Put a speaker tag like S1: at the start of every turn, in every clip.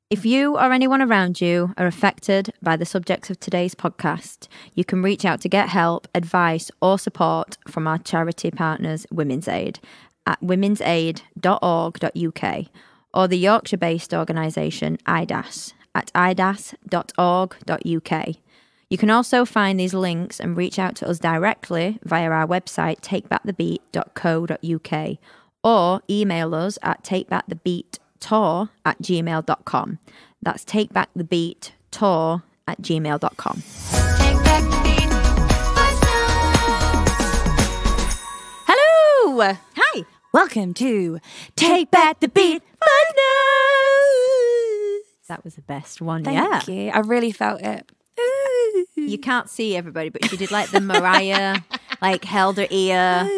S1: If you or anyone around you are affected by the subjects of today's podcast, you can reach out to get help, advice, or support from our charity partners, Women's Aid, at womensaid.org.uk, or the Yorkshire-based organisation IDAS at idas.org.uk. You can also find these links and reach out to us directly via our website, takebackthebeat.co.uk, or email us at takebackthebeattour@gmail.com. That's takebackthebeattour@gmail.com.
S2: Take back the beat. Hello.
S1: Hi.
S2: Welcome to Take Back the Beat.
S1: That was the best one.
S2: Thank you. I really felt it.
S1: You can't see everybody, but she did like the Mariah, like held her ear.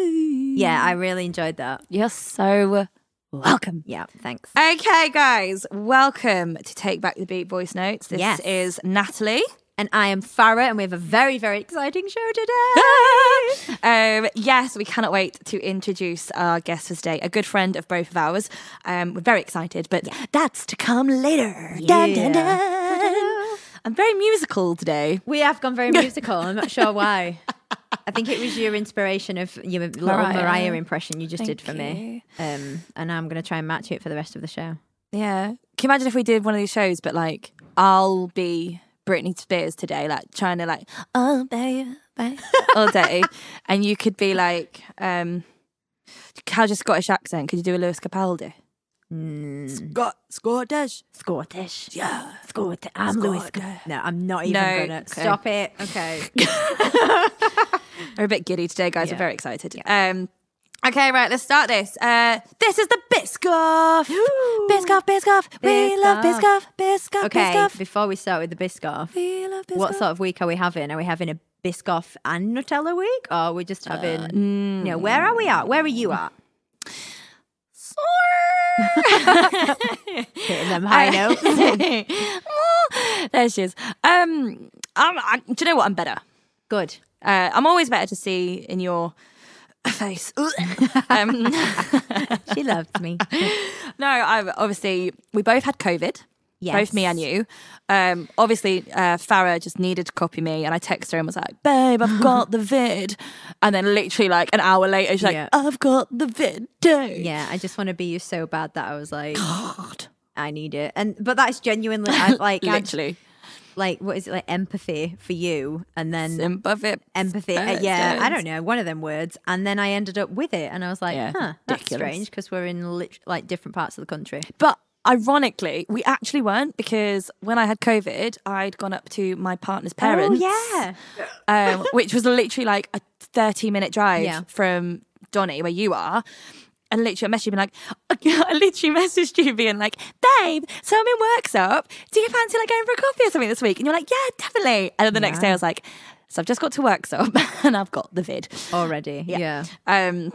S1: Yeah, I really enjoyed that.
S2: You're so welcome.
S1: Yeah, thanks.
S2: Okay, guys, welcome to Take Back the Beat voice notes. This is Natalie.
S1: And I am Farah, and we have a very, very exciting show today.
S2: Yes, we cannot wait to introduce our guest for today, a good friend of both of ours. We're very excited, but that's to come later.
S1: Yeah.
S2: Dun, dun, dun. I'm very musical today.
S1: We have gone very musical. I'm not sure why. I think it was your inspiration of your little Mariah impression you just did for me. And I'm going to try and match it for the rest of the show.
S2: Yeah. Can you imagine if we did one of these shows, but like, I'll be Britney Spears today, like trying to like, oh, baby, all day. And you could be like, how's your Scottish accent? Could you do a Lewis Capaldi? Scottish.
S1: Yeah. Scottish. I'm Lewis. No, I'm not even going to.
S2: Okay.
S1: Stop it. Okay.
S2: We're a bit giddy today, guys.
S1: Yeah.
S2: We're very excited.
S1: Yeah.
S2: Okay, right, let's start this. This is the Biscoff. Biscoff. We love Biscoff.
S1: Okay,
S2: Biscoff.
S1: before we start with the Biscoff,
S2: We love Biscoff.
S1: what sort of week are we having? Are we having a Biscoff and Nutella week? Or are we just having... where are we at? Where are you at? Hitting them high notes.
S2: There she is. Do you know what? I'm better.
S1: Good.
S2: I'm always better to see in your face.
S1: She loves me.
S2: No, obviously we both had COVID.
S1: Yes.
S2: Both me and you. Obviously, Farah just needed to copy me, and I texted her and was like, "Babe, I've got the vid." And then literally like an hour later, she's like, "I've got the vid too."
S1: Yeah, I just want to be you so bad that I was like,
S2: God,
S1: I need it. But that's genuinely like
S2: literally.
S1: Like, what is it, like empathy for you, and then
S2: Sympathy.
S1: empathy. Yeah, I don't know, one of them words, and then I ended up with it, and I was like, that's
S2: ridiculous.
S1: strange because we're in like different parts of the country.
S2: But ironically, we actually weren't, because when I had COVID, I'd gone up to my partner's parents.
S1: Oh yeah,
S2: which was literally like a 30-minute drive
S1: Yeah.
S2: from Donny, where you are. And literally I messaged you being like, I literally messaged you being like, "Babe, so I'm in Worksop. Do you fancy like going for a coffee or something this week?" And you're like, "Yeah, definitely." And then the next day I was like, "So I've just got to Worksop and I've got the vid."
S1: already. Yeah.
S2: So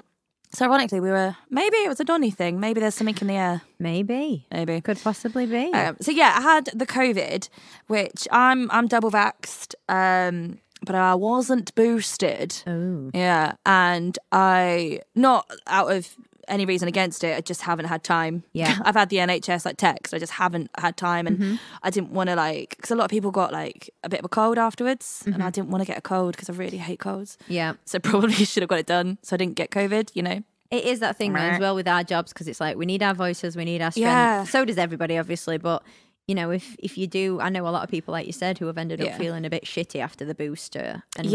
S2: ironically maybe it was a Donny thing. Maybe there's something in the air.
S1: Maybe could possibly be.
S2: So yeah, I had the COVID, which I'm double vaxxed, but I wasn't boosted.
S1: Oh.
S2: Yeah, and I, not out of any reason against it, I just haven't had time.
S1: Yeah.
S2: I've had the NHS like text, I just haven't had time, and I didn't want to like, because a lot of people got like a bit of a cold afterwards, and I didn't want to get a cold because I really hate colds.
S1: Yeah.
S2: So probably should have got it done so I didn't get COVID, you know.
S1: It is that thing as well with our jobs, because it's like we need our voices, we need our strength.
S2: Yeah.
S1: So does everybody, obviously, but you know, if you do, I know a lot of people, like you said, who have ended up feeling a bit shitty after the booster. And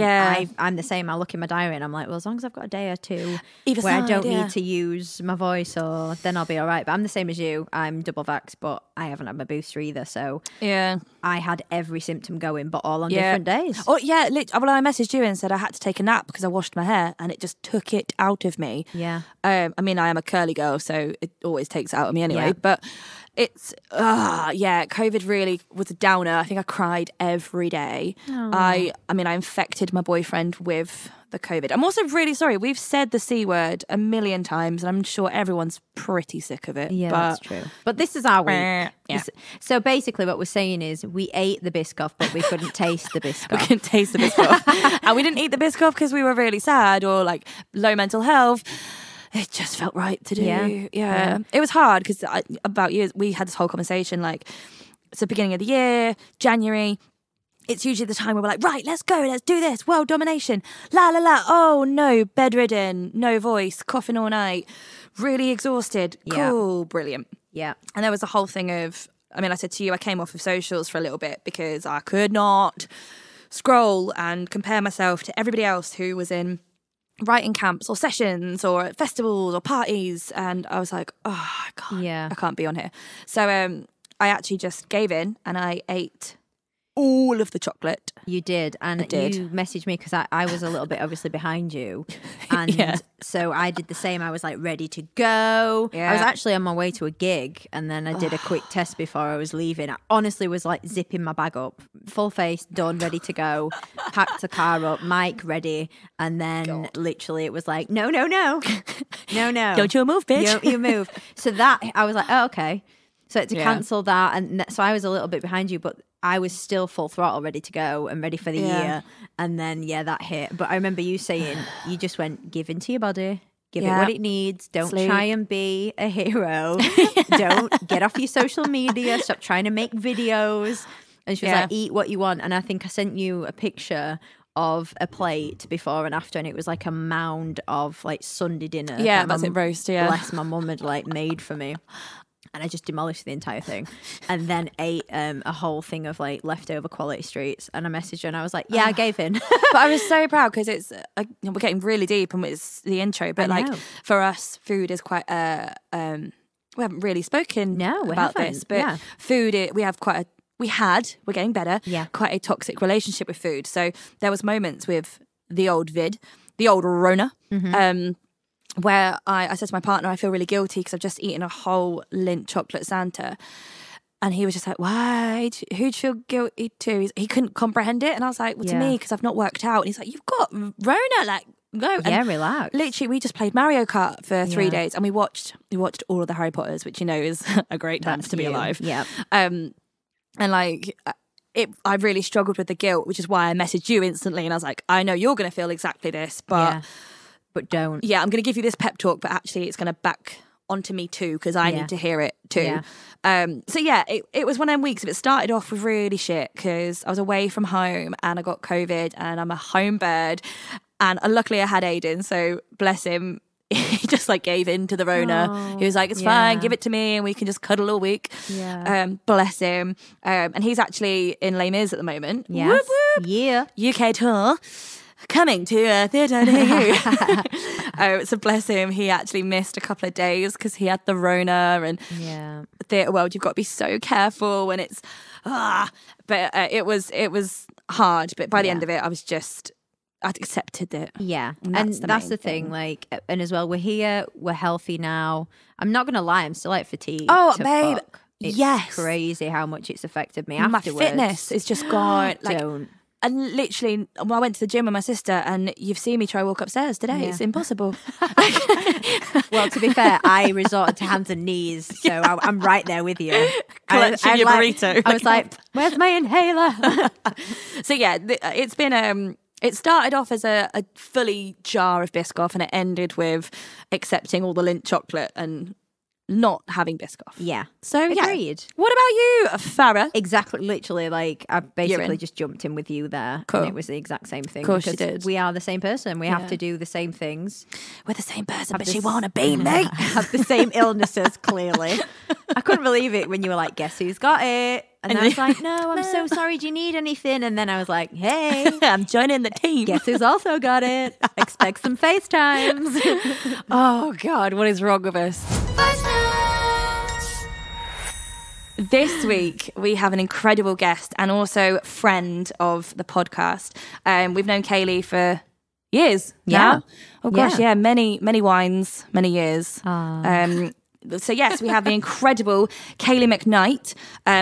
S1: I'm the same. I look in my diary and I'm like, well, as long as I've got a day or two where I don't need to use my voice, or then I'll be all right. But I'm the same as you. I'm double vaxxed, but I haven't had my booster either. So
S2: yeah,
S1: I had every symptom going, but all on different days.
S2: Oh yeah, well, I messaged you and said I had to take a nap because I washed my hair and it just took it out of me.
S1: Yeah.
S2: I mean, I am a curly girl, so it always takes it out of me anyway.
S1: Yeah.
S2: But it's COVID really was a downer. I think I cried every day. I mean, I infected my boyfriend with the COVID. I'm also really sorry. We've said the C word a million times, and I'm sure everyone's pretty sick of it.
S1: Yeah,
S2: but
S1: that's true. But this is our week.
S2: Yeah.
S1: So basically what we're saying is we ate the Biscoff, but we couldn't taste the Biscoff.
S2: We couldn't taste the Biscoff. And we didn't eat the Biscoff because we were really sad or like low mental health. It just felt right to do. Yeah. It was hard because about you, we had this whole conversation like, it's the beginning of the year, January. It's usually the time where we're like, right, let's go, let's do this, world domination, la la la. Oh no, bedridden, no voice, coughing all night, really exhausted. Cool, brilliant.
S1: Yeah.
S2: And there was a whole thing of, I mean, I said to you, I came off of socials for a little bit because I could not scroll and compare myself to everybody else who was in writing camps or sessions or at festivals or parties. And I was like, oh, I can't be on here. So I actually just gave in and I ate all of the chocolate.
S1: You did, and you messaged me because I was a little bit obviously behind you, and so I did the same. I was like ready to go. I was actually on my way to a gig, and then I did a quick test before I was leaving. I honestly was like zipping my bag up, full face, done, ready to go, packed the car up, mic ready, and then literally it was like, no, don't you move, bitch. You move. So that I was like, oh, okay. So I had to cancel that, and so I was a little bit behind you, but I was still full throttle, ready to go and ready for the year. And then, that hit. But I remember you saying, you just went, give into your body, give it what it needs. Don't try and be a hero. Don't get off your social media. Stop trying to make videos. And she was like, eat what you want. And I think I sent you a picture of a plate before and after, and it was like a mound of like Sunday dinner.
S2: Yeah, that's it, roast,
S1: bless my mum had like made for me. And I just demolished the entire thing and then ate a whole thing of like leftover quality streets. And I messaged her and I was like, yeah, I gave in.
S2: But I was so proud because it's, we're getting really deep and it's the intro. But like for us, food is quite, we haven't really spoken about this. But food, we're getting better, quite a toxic relationship with food. So there was moments with the old Rona, where I said to my partner, I feel really guilty because I've just eaten a whole Lindt chocolate Santa. And he was just like, why? Who'd you feel guilty to? He couldn't comprehend it. And I was like, well, to me, because I've not worked out. And he's like, you've got Rona, like, go.
S1: Yeah, relax.
S2: Literally, we just played Mario Kart for 3 days. And we watched all of the Harry Potters, which, is a great time to be alive.
S1: Yeah.
S2: And like... I really struggled with the guilt, which is why I messaged you instantly. And I was like, I know you're going to feel exactly this, but
S1: don't.
S2: Yeah, I'm going to give you this pep talk, but actually it's going to back onto me too because I need to hear it too. It was one of them weeks. It started off with really shit because I was away from home and I got COVID and I'm a home bird. And luckily I had Aiden, so bless him. He just like gave in to the Rona. He was like, it's fine, give it to me and we can just cuddle all week. Bless him. And he's actually in Les Mis at the moment.
S1: Yes.
S2: Whoop, whoop. UK tour. Coming to a theatre near you. So bless him, he actually missed a couple of days because he had the Rona and theatre world. You've got to be so careful when it's but it was hard. But by the end of it, I'd accepted it.
S1: Yeah, and that's the thing. Like, and as well, we're here, we're healthy now. I'm not gonna lie, I'm still like fatigued.
S2: Oh, babe,
S1: it's crazy how much it's affected me afterwards.
S2: My fitness is just gone. Don't. And literally, I went to the gym with my sister and you've seen me try walk upstairs today. It's impossible.
S1: Well, to be fair, I resorted to hands and knees. So I'm right there with you.
S2: Clutching your burrito.
S1: I was like, where's my inhaler?
S2: So yeah, it's been... It started off as a fully jar of Biscoff and it ended with accepting all the Lindt chocolate and not having Biscoff.
S1: Yeah.
S2: So,
S1: agreed.
S2: What about you, Farah?
S1: Exactly. Literally, like, I basically just jumped in with you there.
S2: Cool.
S1: And it was the exact same thing.
S2: Of course you did.
S1: We are the same person. We have to do the same things.
S2: We're the same person, but she wanna be me.
S1: Have the same illnesses, clearly. I couldn't believe it when you were like, guess who's got it? And I was like, no, I'm so sorry. Do you need anything? And then I was like, hey,
S2: I'm joining the team.
S1: Guess who's also got it? Expect some FaceTimes.
S2: Oh, God, what is wrong with us? This week, we have an incredible guest and also friend of the podcast. We've known Kaeli for years now. Oh, gosh, many wines, many years. So yes, we have the incredible Kayleigh McKnight,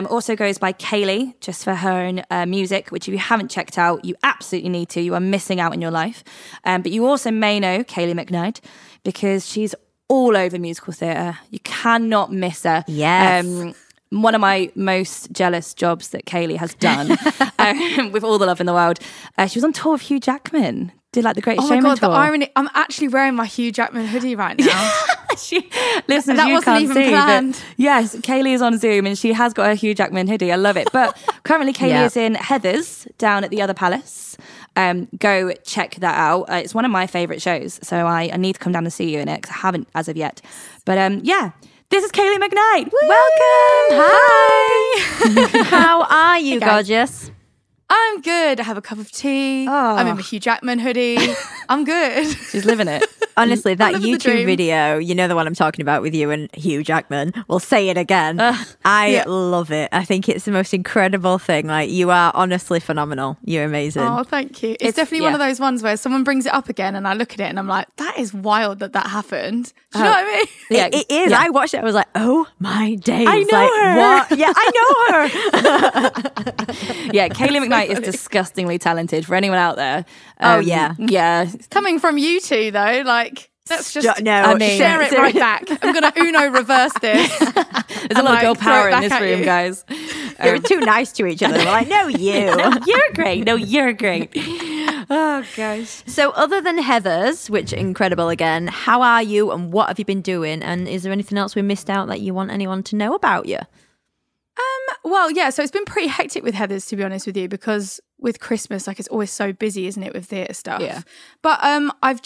S2: also goes by Kaeli, just for her own music, which if you haven't checked out, you absolutely need to. You are missing out in your life. But you also may know Kayleigh McKnight because she's all over musical theatre. You cannot miss her.
S1: Yes.
S2: One of my most jealous jobs that Kaeli has done, with all the love in the world. She was on tour with Hugh Jackman. did like the Great
S3: Showman
S2: tour. Oh my God,
S3: the irony. I'm actually wearing my Hugh Jackman hoodie right now.
S2: Listen,
S3: that
S2: you
S3: wasn't
S2: can't
S3: even
S2: see,
S3: planned.
S2: Yes, Kaeli is on Zoom and she has got her Hugh Jackman hoodie. I love it. But currently Kaeli is in Heathers down at the Other Palace. Go check that out. It's one of my favourite shows. So I need to come down and see you in it because I haven't as of yet. But this is Kayleigh McKnight.
S1: Woo! Welcome. Hi. How are you, gorgeous?
S3: I'm good. I have a cup of tea. I'm in my Hugh Jackman hoodie. I'm good.
S2: She's living it.
S1: Honestly, that YouTube video, you know the one I'm talking about with you and Hugh Jackman. We'll say it again. I love it. I think it's the most incredible thing. Like, you are honestly phenomenal. You're amazing.
S3: Oh, thank you. It's definitely one of those ones where someone brings it up again and I look at it and I'm like, that is wild that happened. Do you know what I mean?
S1: Yeah, it is. Yeah. I watched it. I was like, oh my days.
S2: I know her.
S1: What? Yeah, I know her.
S2: Yeah, Kayleigh McKnight is disgustingly talented for anyone out there.
S1: Yeah.
S3: Coming from you two, though, like, let's just share it
S1: seriously.
S3: right back. I'm going to Uno reverse this.
S2: There's a lot of girl power in this room, guys.
S1: You're too nice to each other. We're like, no, you.
S2: No, you're great. No, you're great. Oh, gosh.
S1: So other than Heathers, which incredible again, how are you and what have you been doing? And is there anything else we missed out that you want anyone to know about you?
S3: Well, yeah, so it's been pretty hectic with Heathers, to be honest with you, because with Christmas, like, it's always so busy, isn't it, with theatre stuff?
S2: Yeah.
S3: But I've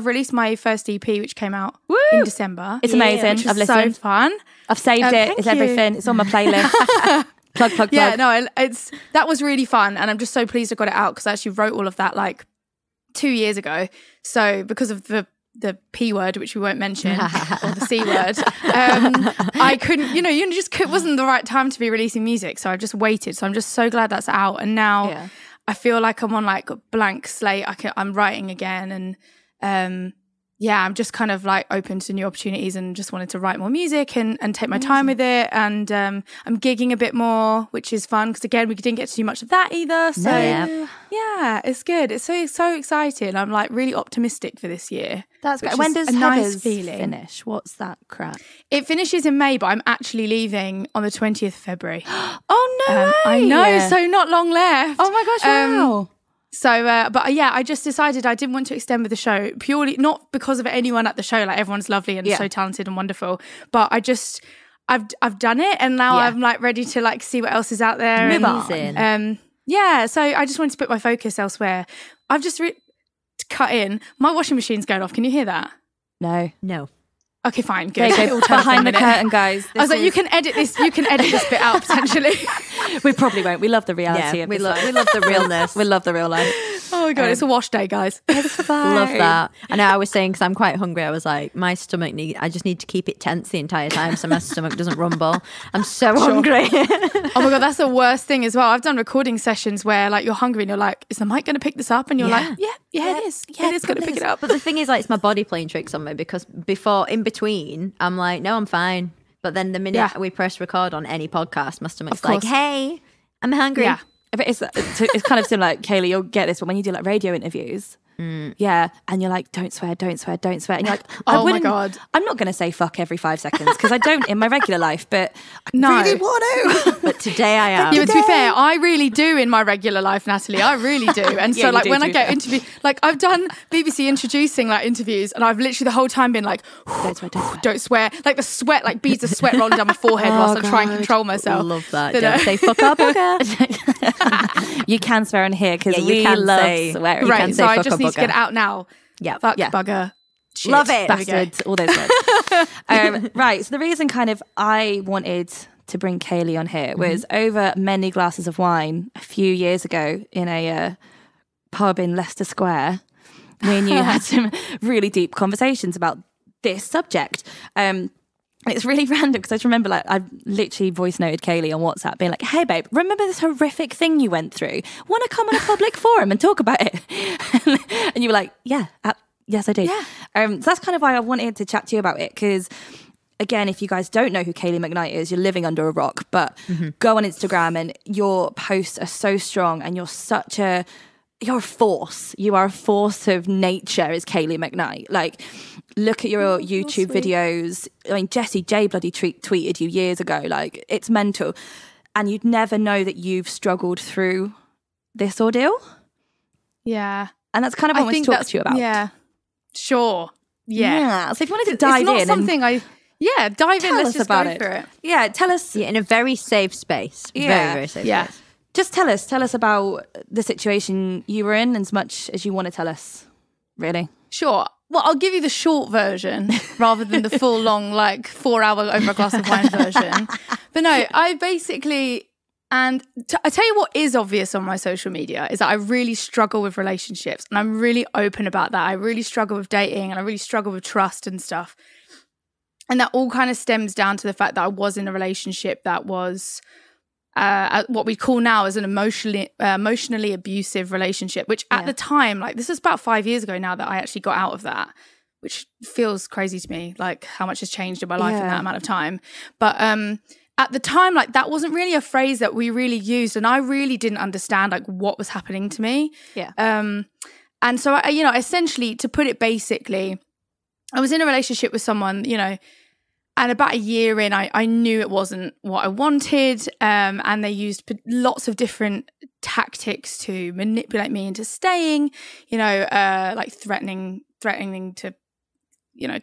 S3: released my first EP, which came out in December.
S2: It's amazing.
S3: Which
S2: I've
S3: was
S2: listened.
S3: so fun.
S2: I've saved it. It's everything. It's on my playlist. Plug.
S3: Yeah, no, that was really fun, and I'm just so pleased I got it out because I actually wrote all of that like 2 years ago. So because of the P word, which we won't mention, or the C word, I couldn't, wasn't the right time to be releasing music. So I just waited. So I'm just so glad that's out. And now I feel like I'm on like a blank slate. I'm writing again. And I'm just kind of like open to new opportunities and just wanted to write more music and take my time with it. And I'm gigging a bit more, which is fun because, again, we didn't get to do much of that either. So yeah, it's good. It's so exciting. I'm like really optimistic for this year.
S2: That's great. When does Heathers finish? What's that crap?
S3: It finishes in May, but I'm actually leaving on the 20th of February.
S2: Oh, no way.
S3: I know, so not long left.
S2: Oh my gosh, wow.
S3: So, but I just decided I didn't want to extend with the show, purely not because of anyone at the show. Like, everyone's lovely and so talented and wonderful. But I've done it, and now I'm like ready to like see what else is out there.
S1: Move on.
S3: So I just wanted to put my focus elsewhere. I've just cut in. My washing machine's going off. Can you hear that?
S1: No.
S3: Okay, fine, good.
S2: Behind the curtain, guys.
S3: I was like, you can edit this. You can edit this bit out potentially.
S2: We probably won't. We love the reality of
S1: we
S2: this.
S1: love the realness.
S2: We love the real life.
S3: Oh my God, it's a wash day, guys.
S2: It's fine.
S1: Love that. I know, I was saying, because I'm quite hungry, I was like, my stomach I just need to keep it tense the entire time so my stomach doesn't rumble. I'm so hungry.
S3: Oh my God, that's the worst thing as well. I've done recording sessions where like you're hungry and you're like, is the mic going to pick this up? And you're like, yeah, it is. Yeah, it is going to pick it up.
S1: But the thing is, like, it's my body playing tricks on me, because in between, I'm like, no, I'm fine. But then the minute we press record on any podcast, my stomach's like, hey, I'm hungry.
S3: Yeah.
S2: But it's kind of similar, like, Kaeli, you'll get this, but when you do like radio interviews, and you're like, don't swear, and you're like,
S3: oh my God,
S2: I'm not going to say fuck every 5 seconds because I don't in my regular life, but I really want to.
S1: But today I am.
S3: Yeah, but to be fair, I really do in my regular life, Natalie. I really do. And so like when I get interviewed, like I've done BBC introducing like interviews, and I've literally the whole time been like, don't swear. Like the sweat, like beads of sweat rolling down my forehead whilst I try and control myself.
S1: I love that. Don't say fuck up,
S2: You can swear on here because we love swearing.
S3: Right, so I just need to get it out now.
S1: Yeah.
S3: Fuck, bugger, shit,
S1: love it.
S2: Bastards, all those words. Right, so the reason kind of I wanted to bring Kaeli on here was over many glasses of wine a few years ago in a pub in Leicester Square. Me and you had some really deep conversations about this subject. It's really random because I just remember, like, I literally voice noted Kaeli on WhatsApp being like, hey babe, remember this horrific thing you went through? Want to come on a public forum and talk about it? And you were like, yes I do. So that's kind of why I wanted to chat to you about it, because again, if you guys don't know who Kayleigh McKnight is, you're living under a rock, but go on Instagram and your posts are so strong and you're a force. You are a force of nature, is Kayleigh McKnight. Like, look at your YouTube videos. I mean, Jessie J bloody tweeted you years ago. Like, it's mental. And you'd never know that you've struggled through this ordeal.
S3: Yeah.
S2: And that's kind of what I want to talk to you about.
S3: Yeah. Sure. Yeah.
S2: So if you wanted to dive in.
S3: It's not something dive in. Let's just go for it.
S2: Yeah, tell us.
S1: Yeah, in a very safe space.
S2: Yeah.
S1: Very, very safe space.
S2: Just tell us about the situation you were in as much as you want to tell us, really.
S3: Sure. Well, I'll give you the short version rather than the full long, 4 hour over a glass of wine version. But no, I basically, I tell you what is obvious on my social media is that I really struggle with relationships, and I'm really open about that. I really struggle with dating, and I really struggle with trust and stuff. And that all kind of stems down to the fact that I was in a relationship that was what we call now as an emotionally abusive relationship, which at the time, this is about 5 years ago now that I actually got out of that, which feels crazy to me, how much has changed in my life in that amount of time. But at the time, that wasn't really a phrase that we really used, and I really didn't understand what was happening to me.
S2: Yeah.
S3: And so I, essentially, to put it basically, I was in a relationship with someone, and about a year in, I knew it wasn't what I wanted, and they used lots of different tactics to manipulate me into staying, threatening to,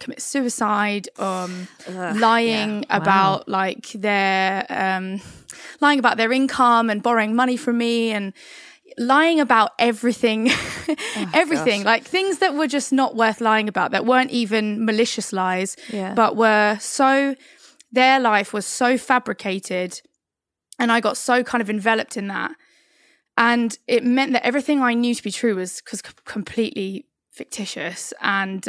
S3: commit suicide, lying about lying about their income and borrowing money from me, and lying about everything, things that were just not worth lying about, that weren't even malicious lies, but their life was so fabricated, and I got so kind of enveloped in that. And it meant that everything I knew to be true was completely fictitious. And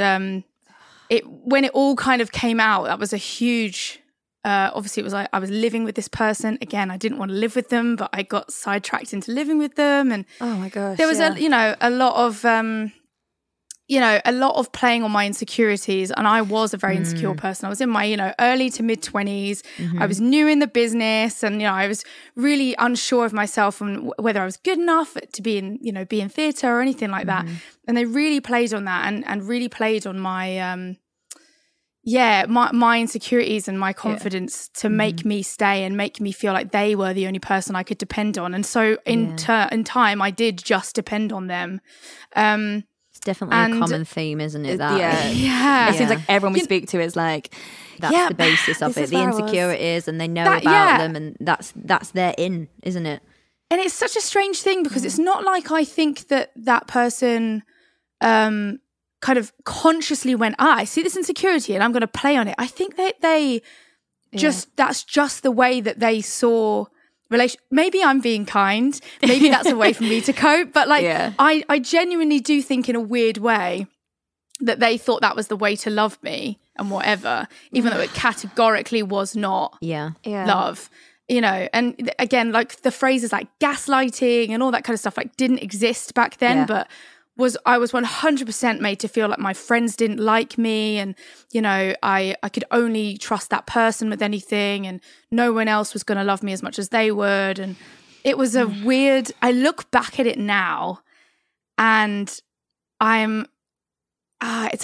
S3: when it all kind of came out, that was a huge... obviously, it was I was living with this person. Again, I didn't want to live with them, but I got sidetracked into living with them. And
S2: oh my gosh,
S3: there was a lot of playing on my insecurities. And I was a very insecure person. I was in my, early to mid 20s. Mm-hmm. I was new in the business, and, I was really unsure of myself and whether I was good enough to be in, be in theatre or anything like that. And they really played on that and really played on my, my insecurities and my confidence to make me stay and make me feel like they were the only person I could depend on. And so in time, I did just depend on them.
S1: It's definitely a common theme, isn't it? That
S2: It seems like everyone we speak to is that's
S1: the basis of it, the insecurities, and they know about them, and that's their in, isn't it?
S3: And it's such a strange thing because it's not like I think that person kind of consciously went, I see this insecurity and I'm going to play on it. I think that they that's just the way that they saw maybe I'm being kind, maybe that's a way for me to cope, but I genuinely do think in a weird way that they thought that was the way to love me and whatever, even though it categorically was not love. And again, the phrases like gaslighting and all that kind of stuff didn't exist back then, but I was 100% made to feel like my friends didn't like me, and I could only trust that person with anything, and no one else was going to love me as much as they would. And it was a weird, I look back at it now and it's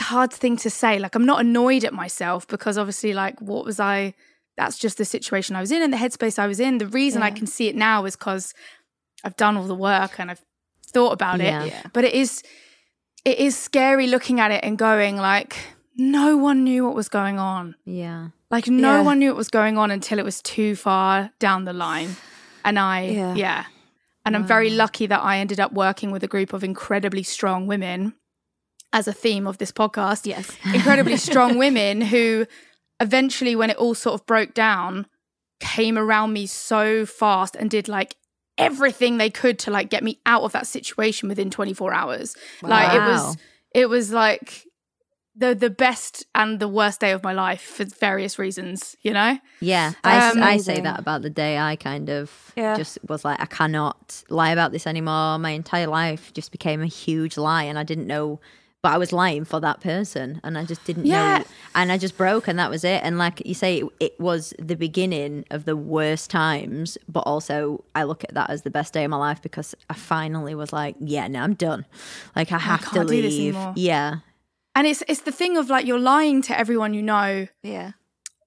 S3: a hard thing to say. I'm not annoyed at myself because obviously what was I, that's just the situation I was in and the headspace I was in. The reason I can see it now is because I've done all the work and I've thought about it. But it is scary looking at it and going no one knew what was going on. No one knew what was going on until it was too far down the line. And and I'm very lucky that I ended up working with a group of incredibly strong women, as a theme of this podcast. Incredibly strong women who eventually, when it all sort of broke down, came around me so fast and did everything they could to get me out of that situation within 24 hours.
S1: Wow.
S3: It was the best and the worst day of my life for various reasons,
S1: I say that about the day I kind of just was I cannot lie about this anymore. My entire life just became a huge lie, and I didn't know, but I was lying for that person, and I just didn't know, and I just broke, and that was it. And like you say, it was the beginning of the worst times, but also I look at that as the best day of my life because I finally was no, I'm done. I have to leave.
S3: Do this anymore.
S1: Yeah.
S3: And it's the thing of you're lying to everyone you know.
S2: Yeah.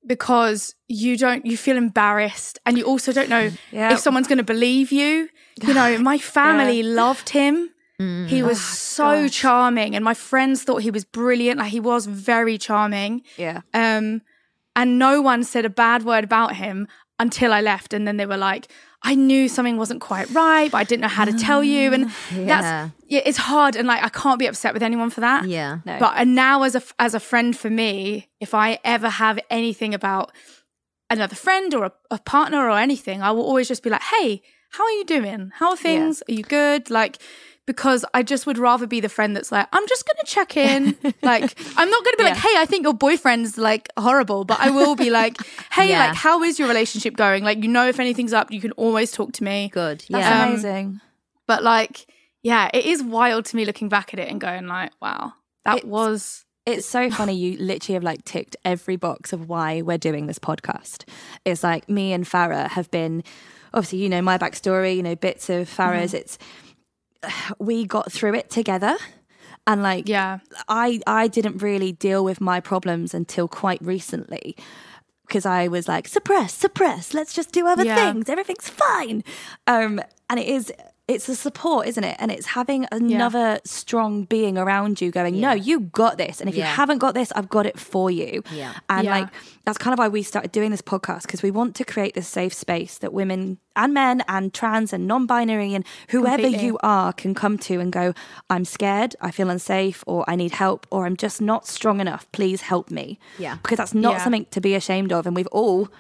S3: Because you feel embarrassed, and you also don't know if someone's going to believe you. My family loved him. He was so charming, and my friends thought he was brilliant. Like, he was very charming.
S2: Yeah.
S3: And no one said a bad word about him until I left. And then they were like, I knew something wasn't quite right, but I didn't know how to tell you. And it's hard. And like, I can't be upset with anyone for that.
S1: Yeah.
S2: No.
S3: But now as a friend for me, if I ever have anything about another friend or a partner or anything, I will always just be like, hey, how are you doing? How are things? Are you good? Like, because I just would rather be the friend that's like, I'm just going to check in. Like, I'm not going to be like, hey, I think your boyfriend's like horrible, but I will be like, hey, like, how is your relationship going? Like, if anything's up, you can always talk to me.
S1: Good.
S2: That's amazing.
S3: But like, it is wild to me looking back at it and going like, wow,
S2: It's so funny. You literally have like ticked every box of why we're doing this podcast. It's like me and Farah have been, obviously, my backstory, bits of Farah's. We got through it together, and like, I didn't really deal with my problems until quite recently, because I was like, suppress, let's just do other things, everything's fine. And it's the support, isn't it? And it's having another strong being around you going, no, you got this. And if you haven't got this, I've got it for you. Yeah. And like, that's kind of why we started doing this podcast, because we want to create this safe space that women and men and trans and non-binary and whoever you are can come to and go, I'm scared, I feel unsafe, or I need help, or I'm just not strong enough. Please help me. Yeah. Because that's not something to be ashamed of. And we've all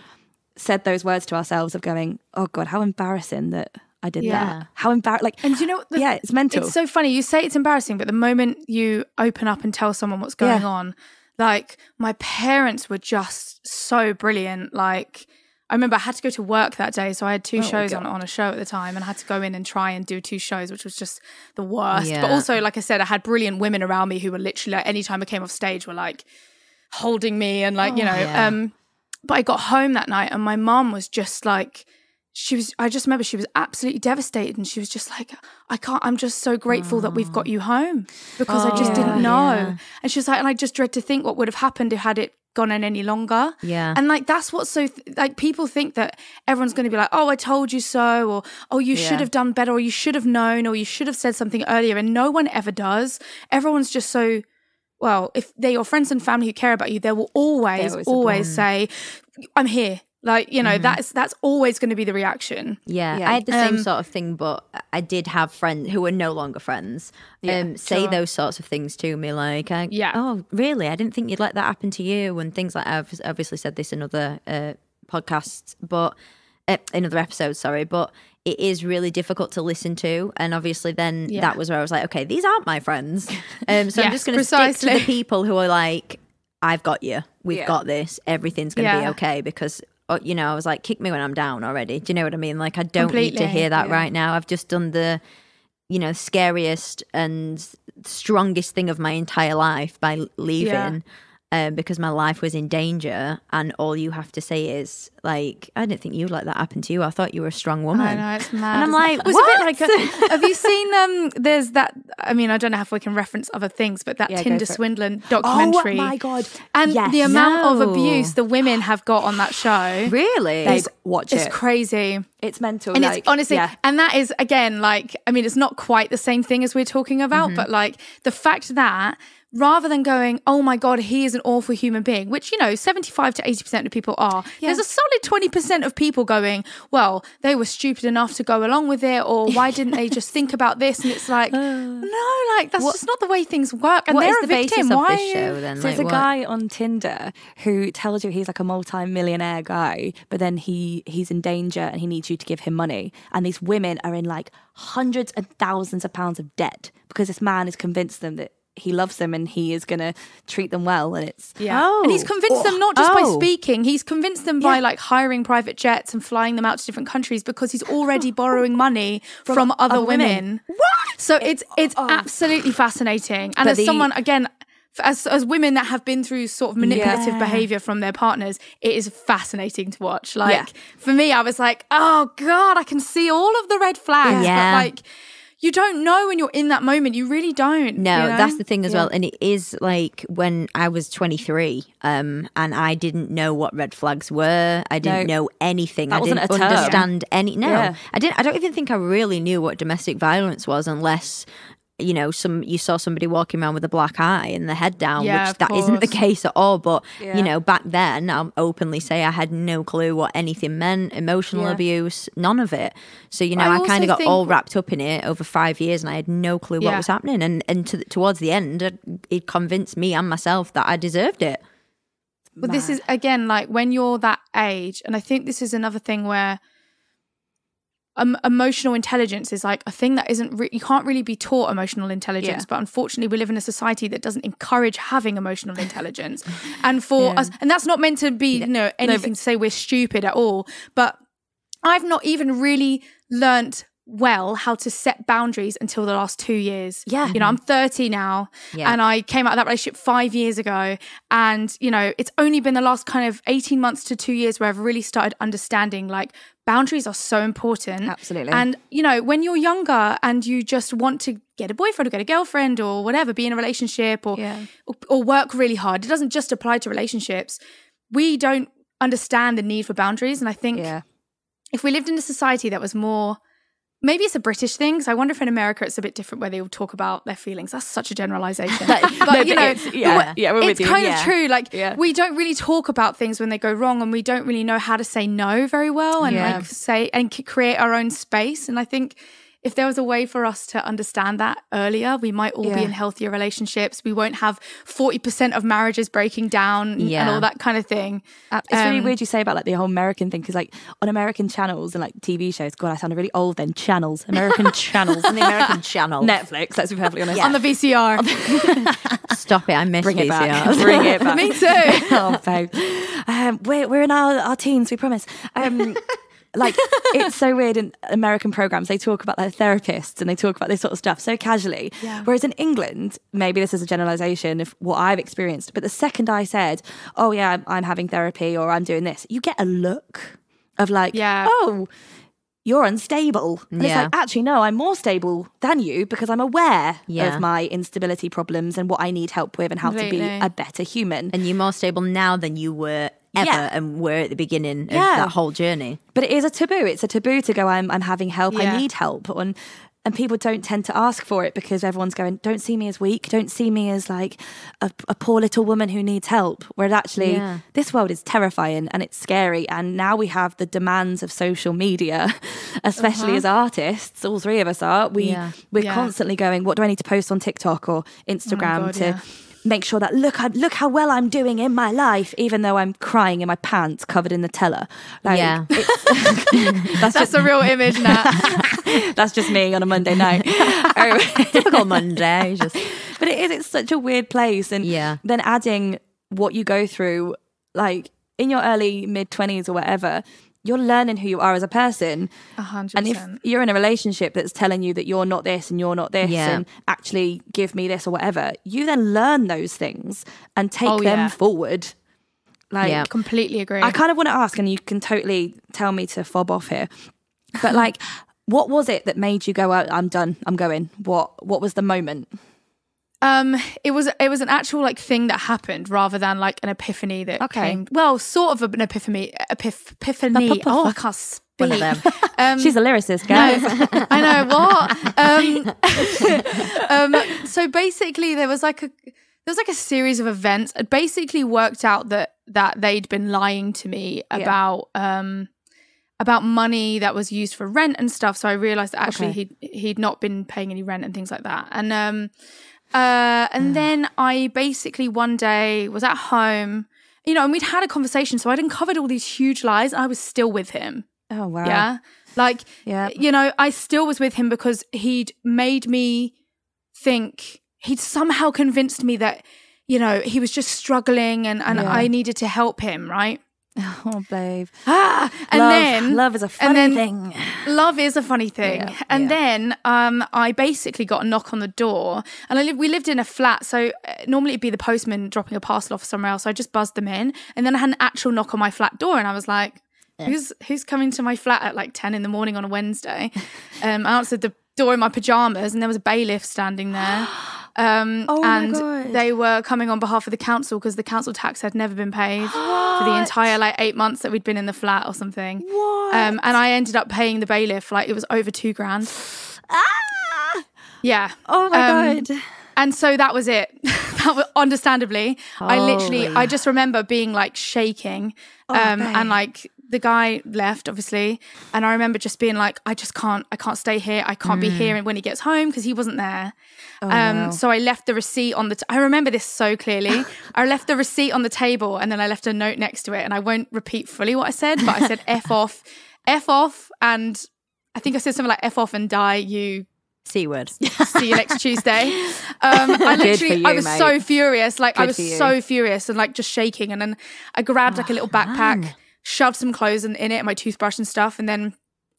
S2: said those words to ourselves of going, oh God, how embarrassing that I did that. How embarrassing. Like,
S3: and you know,
S2: it's mental.
S3: It's so funny. You say it's embarrassing, but the moment you open up and tell someone what's going on, like, my parents were just so brilliant. Like, I remember I had to go to work that day. So I had two shows on a show at the time, and I had to go in and try and do 2 shows, which was just the worst. Yeah. But also, like I said, I had brilliant women around me who were literally like, anytime I came off stage were like holding me and like, but I got home that night and my mum was just like, I just remember she was absolutely devastated, and she was just like, I'm just so grateful that we've got you home, because I just didn't know. Yeah. And she was like, and I just dread to think what would have happened had it gone on any longer. Yeah. And like, that's what's so, like, people think that everyone's going to be like, oh, I told you so, or, oh, you should have done better, or you should have known, or you should have said something earlier. And no one ever does. Everyone's just so, well, if they're your friends and family who care about you, they will always say, I'm here. Like, that's always going to be the reaction.
S1: Yeah, I had the same sort of thing, but I did have friends who were no longer friends say those sorts of things to me, like, oh, really? I didn't think you'd let that happen to you, and things like that. I've obviously said this in other podcasts, but in other episodes, sorry, but it is really difficult to listen to. And obviously then that was where I was like, okay, these aren't my friends. So I'm just going to stick to the people who are like, I've got you. We've got this. Everything's going to be okay, because... I was like, kick me when I'm down already. Do you know what I mean? Like, I don't need to hear that right now. I've just done the, scariest and strongest thing of my entire life by leaving because my life was in danger. And all you have to say is, like, I didn't think you'd let that happen to you. I thought you were a strong woman.
S3: I know, it's mad.
S1: And I'm like,
S3: it was
S1: what?
S3: A bit like have you seen, there's that, I mean, I don't know if we can reference other things, but that Tinder swindling documentary.
S2: Oh my God.
S3: And the amount of abuse the women have got on that show.
S1: Really?
S2: Watch it.
S3: It's crazy.
S2: It's mental.
S3: And it's honestly, and that is, again, like, I mean, it's not quite the same thing as we're talking about, but like the fact that rather than going, oh my God, he is an awful human being, which, 75 to 80% of people are, there's a solid 20% of people going, well, they were stupid enough to go along with it, or why didn't they just think about this? And it's like, no, like, that's just not the way things work. And they're a victim.
S1: Why? This show, then?
S2: So there's a guy on Tinder who tells you he's like a multi-millionaire guy, but then he's in danger and he needs you to give him money. And these women are in like hundreds and thousands of pounds of debt because this man has convinced them that he loves them and he is going to treat them well. And it's
S3: and he's convinced them not just by speaking, he's convinced them by like hiring private jets and flying them out to different countries, because he's already borrowing money from other women. What? So it's absolutely fascinating. And as someone, again, as women that have been through sort of manipulative behavior from their partners, it is fascinating to watch. Like for me, I was like, oh God, I can see all of the red flags. But like, you don't know when you're in that moment. You really don't.
S1: No, that's the thing as well. And it is like when I was 23 and I didn't know what red flags were. I didn't know anything. I didn't understand any. No, I didn't. I don't even think I really knew what domestic violence was unless you know, you saw somebody walking around with a black eye and the head down, which that
S3: course.
S1: isn't the case at all. But, you know, back then, I'll openly say I had no clue what anything meant, emotional abuse, none of it. So, you know, I kind of got all wrapped up in it over 5 years and I had no clue what was happening. And towards the end, it convinced me and myself that I deserved it.
S3: But this is, again, like when you're that age, and I think this is another thing where emotional intelligence is like a thing that isn't you can't really be taught emotional intelligence, but unfortunately we live in a society that doesn't encourage having emotional intelligence. And for us, and that's not meant to be anything to say we're stupid at all, but I've not even really learnt well how to set boundaries until the last 2 years. You know, I'm 30 now and I came out of that relationship 5 years ago, and you know, it's only been the last kind of 18 months to 2 years where I've really started understanding like boundaries are so important.
S2: Absolutely.
S3: And you know, when you're younger and you just want to get a boyfriend or get a girlfriend or whatever, be in a relationship or work really hard, it doesn't just apply to relationships. We don't understand the need for boundaries. And I think if we lived in a society that was more, maybe it's a British thing, because I wonder if in America it's a bit different where they all talk about their feelings. That's such a generalisation. But you know, it's kind of true. Like we don't really talk about things when they go wrong, and we don't really know how to say no very well and like say and create our own space. And I think if there was a way for us to understand that earlier, we might all be in healthier relationships. We won't have 40% of marriages breaking down and all that kind of thing.
S2: It's really weird you say about like the whole American thing, because like on American channels and like TV shows, God, I sounded really old then. Channels, American channels.
S1: On the American channel.
S2: Netflix, let's be perfectly honest.
S3: On the VCR.
S1: Stop it, I miss
S2: Bring
S1: VCR.
S2: It back. Bring it back.
S3: Me too.
S2: Oh, babe. We're in our teens, we promise. Like, it's so weird in American programs, they talk about their therapists and they talk about this sort of stuff so casually. Whereas in England, maybe this is a generalisation of what I've experienced, but the second I said, oh yeah, I'm having therapy or I'm doing this, you get a look of like, oh, you're unstable. And it's like, actually, no, I'm more stable than you because I'm aware of my instability problems and what I need help with and how to be a better human.
S1: And you're more stable now than you were ever and were at the beginning of that whole journey.
S2: But it is a taboo. It's a taboo to go, I'm having help, I need help. And people don't tend to ask for it because everyone's going, don't see me as weak, don't see me as like a poor little woman who needs help. Whereas actually this world is terrifying and it's scary. And now we have the demands of social media, especially as artists, all three of us are. We're constantly going, what do I need to post on TikTok or Instagram to make sure that look how well I'm doing in my life, even though I'm crying in my pants covered in Nutella. Like,
S3: that's a real image now.
S2: That's just me on a Monday night.
S1: Typical Monday.
S2: But it's such a weird place. And then adding what you go through, like in your early mid-20s or whatever, you're learning who you are as a person.
S3: 100%.
S2: And if you're in a relationship that's telling you that you're not this and you're not this and actually give me this or whatever, you then learn those things and take them forward. Like,
S3: completely agree.
S2: I kind of want to ask, and you can totally tell me to fob off here, but like, what was it that made you go, I'm done, I'm going? What was the moment?
S3: It was an actual like thing that happened rather than like an epiphany that came. Well, sort of an epiphany. Epiphany. Oh, I can't speak.
S2: One of them. She's a lyricist, guys.
S3: No, I know what. So basically, there was like a series of events. It basically worked out that they'd been lying to me about money that was used for rent and stuff. So I realised that actually he'd not been paying any rent and things like that. And then I basically one day was at home, you know, and we'd had a conversation. So I'd uncovered all these huge lies and I was still with him.
S2: Oh, wow.
S3: Yeah. Like, you know, I still was with him because he'd made me think, he'd somehow convinced me that, you know, he was just struggling and I needed to help him, right?
S2: Oh, babe.
S3: Love
S2: is a funny thing.
S3: Love is a funny thing. Then I basically got a knock on the door, and we lived in a flat, so normally it'd be the postman dropping a parcel off somewhere else. So I just buzzed them in, and then I had an actual knock on my flat door, and I was like, who's coming to my flat at like 10 in the morning on a Wednesday? I answered the door in my pajamas, and there was a bailiff standing there. And they were coming on behalf of the council because the council tax had never been paid for the entire like 8 months that we'd been in the flat or something.
S2: What?
S3: And I ended up paying the bailiff, like it was over $2,000. Yeah.
S2: Oh my God.
S3: And so that was it. That was, understandably, I just remember being like shaking, and like the guy left, obviously, and I remember just being like, I can't stay here. I can't be here when he gets home because he wasn't there. So I left the receipt on I remember this so clearly. I left the receipt on the table, and then I left a note next to it, and I won't repeat fully what I said, but I said F off, and I think I said something like F off and die, you
S1: C word.
S3: See you next Tuesday. I was so furious. Like, I was so furious and like just shaking. And then I grabbed like a little backpack, shoved some clothes in it and my toothbrush and stuff, and then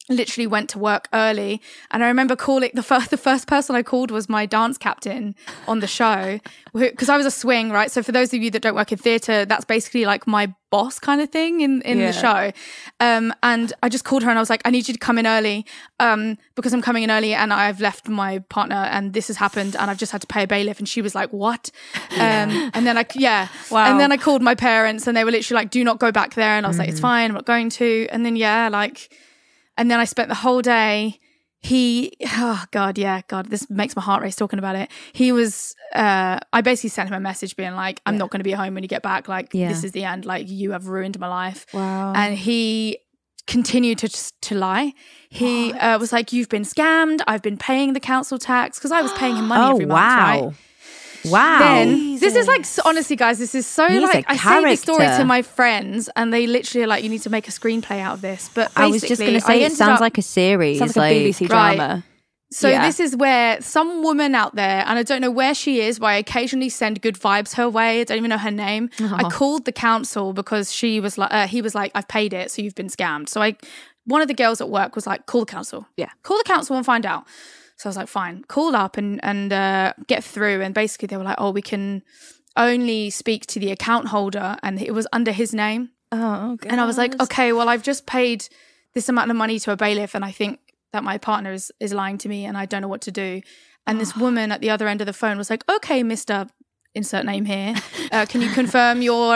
S3: literally went to work early. And I remember calling the first person I called was my dance captain on the show, because I was a swing, right? So for those of you that don't work in theatre, that's basically like my boss kind of thing in the show. And I just called her and I was like, I need you to come in early, because I'm coming in early and I've left my partner and this has happened and I've just had to pay a bailiff. And she was like, what? And then wow. And then I called my parents and they were literally like, do not go back there. And I was like, it's fine, I'm not going to. And then and then I spent the whole day. God, this makes my heart race talking about it. He was, I basically sent him a message being like, I'm not going to be home when you get back. Like, this is the end. Like, you have ruined my life.
S2: Wow.
S3: And he continued to lie. He was like, you've been scammed. I've been paying the council tax, because I was paying him money every month, right?
S1: Wow.
S3: Then this is like, honestly, guys, this is so like, I say this story to my friends and they literally are like, you need to make a screenplay out of this. But basically,
S1: I was just going to say, it sounds like a series.
S2: Sounds like a BBC drama.
S3: Right. So this is where some woman out there, and I don't know where she is, but I occasionally send good vibes her way. I don't even know her name. I called the council because he was like, I've paid it, so you've been scammed. So one of the girls at work was like, call the council. Yeah. Call the council and find out. So I was like, fine, called up and get through. And basically they were like, we can only speak to the account holder. And it was under his name.
S2: Oh, God.
S3: And I was like, okay, well, I've just paid this amount of money to a bailiff. And I think that my partner is lying to me and I don't know what to do. And this woman at the other end of the phone was like, okay, Mr. Insert name here. Can you confirm your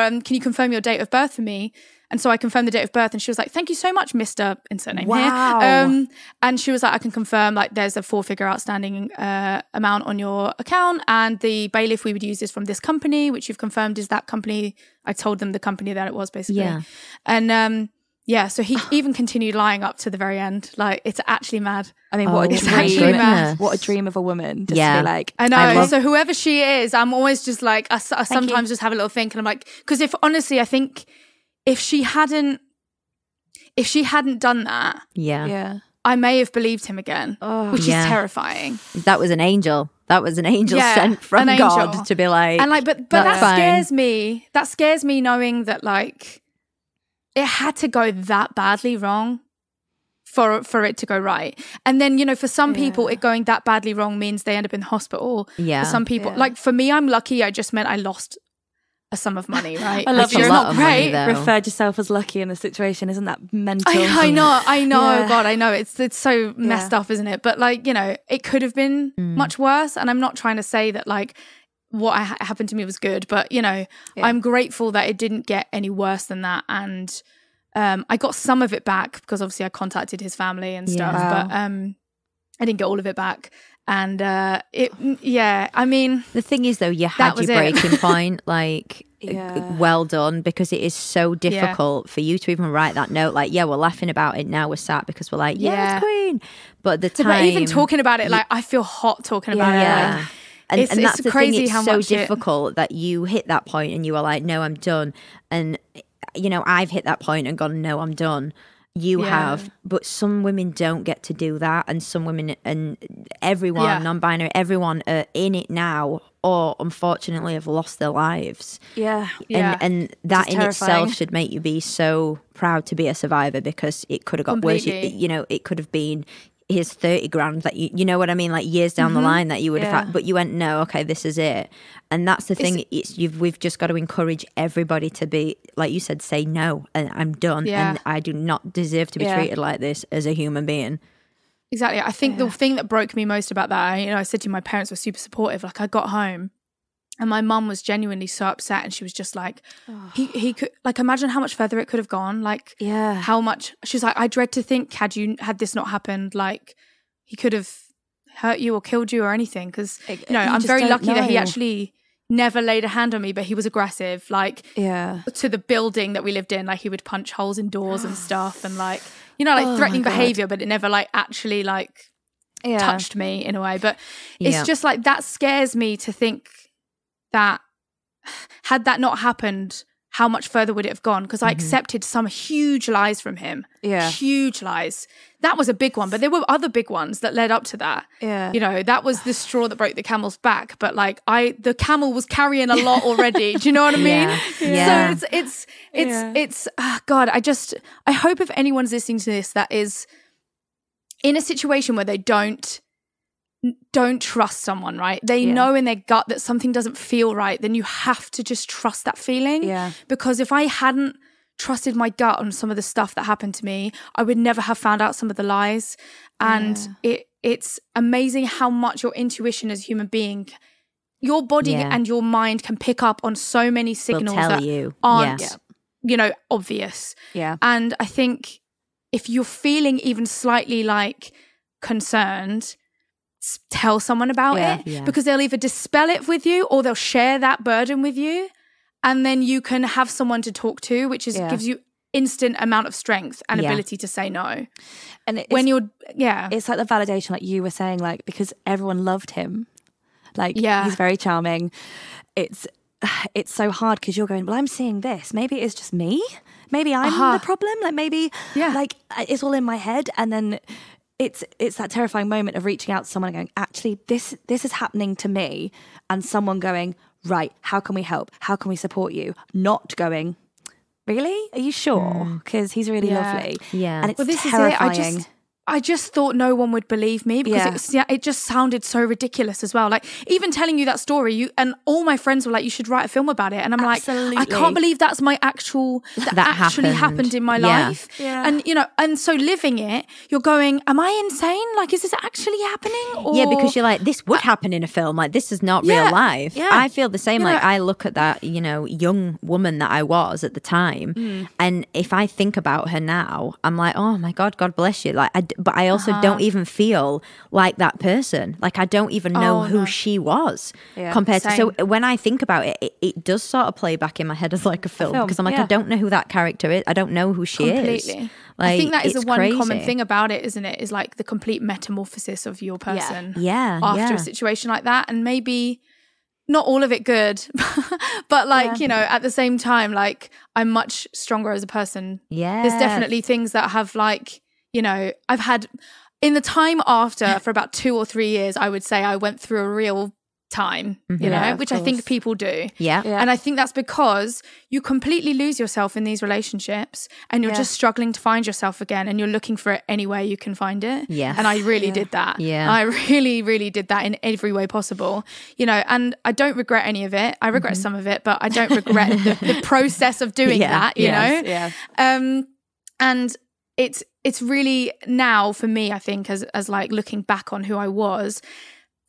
S3: date of birth for me? And so I confirmed the date of birth and she was like, thank you so much, Mr. Insert name here. And she was like, I can confirm like there's a 4-figure outstanding amount on your account and the bailiff we would use is from this company, which you've confirmed is that company. I told them the company that it was basically. Yeah. And so he even continued lying up to the very end. Like, it's actually mad.
S2: I mean, what a dream. What a dream of a woman. Just to be like,
S3: I know. So whoever she is, I'm always just like, I sometimes just have a little think and I'm like, because if honestly, I think if she hadn't done that, I may have believed him again, which is terrifying.
S1: That was an angel. That was an angel sent from God to be like,
S3: and like, but that scares me. That scares me knowing that like it had to go that badly wrong for it to go right. And then, you know, for some people, it going that badly wrong means they end up in the hospital. Yeah. For some people, like for me, I'm lucky. I just meant I lost a sum of money, right?
S2: I love you're not great. Referred yourself as lucky in the situation. Isn't that mental?
S3: I know. Yeah. God, I know. It's so messed up, isn't it? But like, you know, it could have been much worse. And I'm not trying to say that like what happened to me was good, but you know, I'm grateful that it didn't get any worse than that. And I got some of it back because obviously I contacted his family and stuff, but I didn't get all of it back. And I mean,
S1: the thing is though, you had your breaking point, like well done, because it is so difficult for you to even write that note. Like, we're laughing about it now, we're sat because we're like, it's Queen. But at the time,
S3: but even talking about it, like I feel hot talking about it. Like,
S1: and that's the crazy thing, it's so difficult that you hit that point and you were like, no, I'm done. And you know, I've hit that point and gone, no, I'm done. You have, but some women don't get to do that, and some women and everyone, non-binary, everyone are in it now, or unfortunately have lost their lives. And that in itself should make you be so proud to be a survivor, because it could have got worse. You know, it could have been here's 30 grand that you know what I mean, like years down the line that you would have had, but you went, no, okay, this is it. And that's the thing, we've just got to encourage everybody to be, like you said, say no, and I'm done, and I do not deserve to be treated like this as a human being.
S3: Exactly. I think the thing that broke me most about that, you know, I said to you, my parents were super supportive. Like I got home and my mum was genuinely so upset, and she was just like, he could, like, imagine how much further it could have gone. Like, how much, she's like, I dread to think had this not happened, like he could have hurt you or killed you or anything. Because, you know, I'm very lucky that he actually never laid a hand on me, but he was aggressive, like to the building that we lived in. Like he would punch holes in doors and stuff, and like, you know, like threatening behavior, but it never like actually like touched me in a way. But it's just like, that scares me to think that had that not happened, how much further would it have gone? Because I accepted some huge lies from him. Yeah. Huge lies. That was a big one, but there were other big ones that led up to that. Yeah. You know, that was the straw that broke the camel's back. But like the camel was carrying a lot already. Do you know what I mean? Yeah. So it's God, I hope if anyone's listening to this that is in a situation where they don't trust someone, right? They know in their gut that something doesn't feel right, then you have to just trust that feeling. Yeah. Because if I hadn't trusted my gut on some of the stuff that happened to me, I would never have found out some of the lies. And it's amazing how much your intuition as a human being, your body and your mind can pick up on so many signals that aren't, you know, obvious. Yeah. And I think if you're feeling even slightly like concerned, tell someone about it, because they'll either dispel it with you or they'll share that burden with you, and then you can have someone to talk to, which is gives you instant amount of strength and ability to say no. And when you're it's like the validation, like you were saying, like, because everyone loved him, like he's very charming. It's so hard because you're going, well, I'm seeing this, maybe it's just me, maybe I'm the problem, like maybe like it's all in my head. And then it's that terrifying moment of reaching out to someone and going, actually, this is happening to me, and someone going, right, how can we help? How can we support you? Not going, really? Are you sure? Because he's really lovely. Yeah. And it's terrifying. I just thought no one would believe me because it just sounded so ridiculous as well. Like, even telling you that story, and all my friends were like, you should write a film about it. And I'm like, I can't believe that's my that actually happened in my life. Yeah. And, you know, and so living it, you're going, am I insane? Like, is this actually happening? Or,
S1: because you're like, this would happen in a film. Like, this is not real life. Yeah. I feel the same. Like, I look at that, you know, young woman that I was at the time. And if I think about her now, I'm like, oh my God, God bless you. Like, but I also don't even feel like that person. Like, I don't even know who she was compared to. So when I think about it, it does sort of play back in my head as like a film, because I'm like, I don't know who that character is. I don't know who she is. Like,
S3: I think that is the one common thing about it, isn't it? Is like the complete metamorphosis of your person after a situation like that. And maybe not all of it good, but like, you know, at the same time, like, I'm much stronger as a person. Yeah. There's definitely things that have like, you know, I've had in the time after for about 2 or 3 years, I would say I went through a real time, you know, which I think people do. Yeah. And I think that's because you completely lose yourself in these relationships, and you're just struggling to find yourself again, and you're looking for it any way you can find it. Yeah. And I really did that. Yeah. I really, really did that in every way possible, you know, and I don't regret any of it. I regret some of it, but I don't regret the process of doing that, you know? Yeah. And it's really now for me, I think, as like looking back on who I was,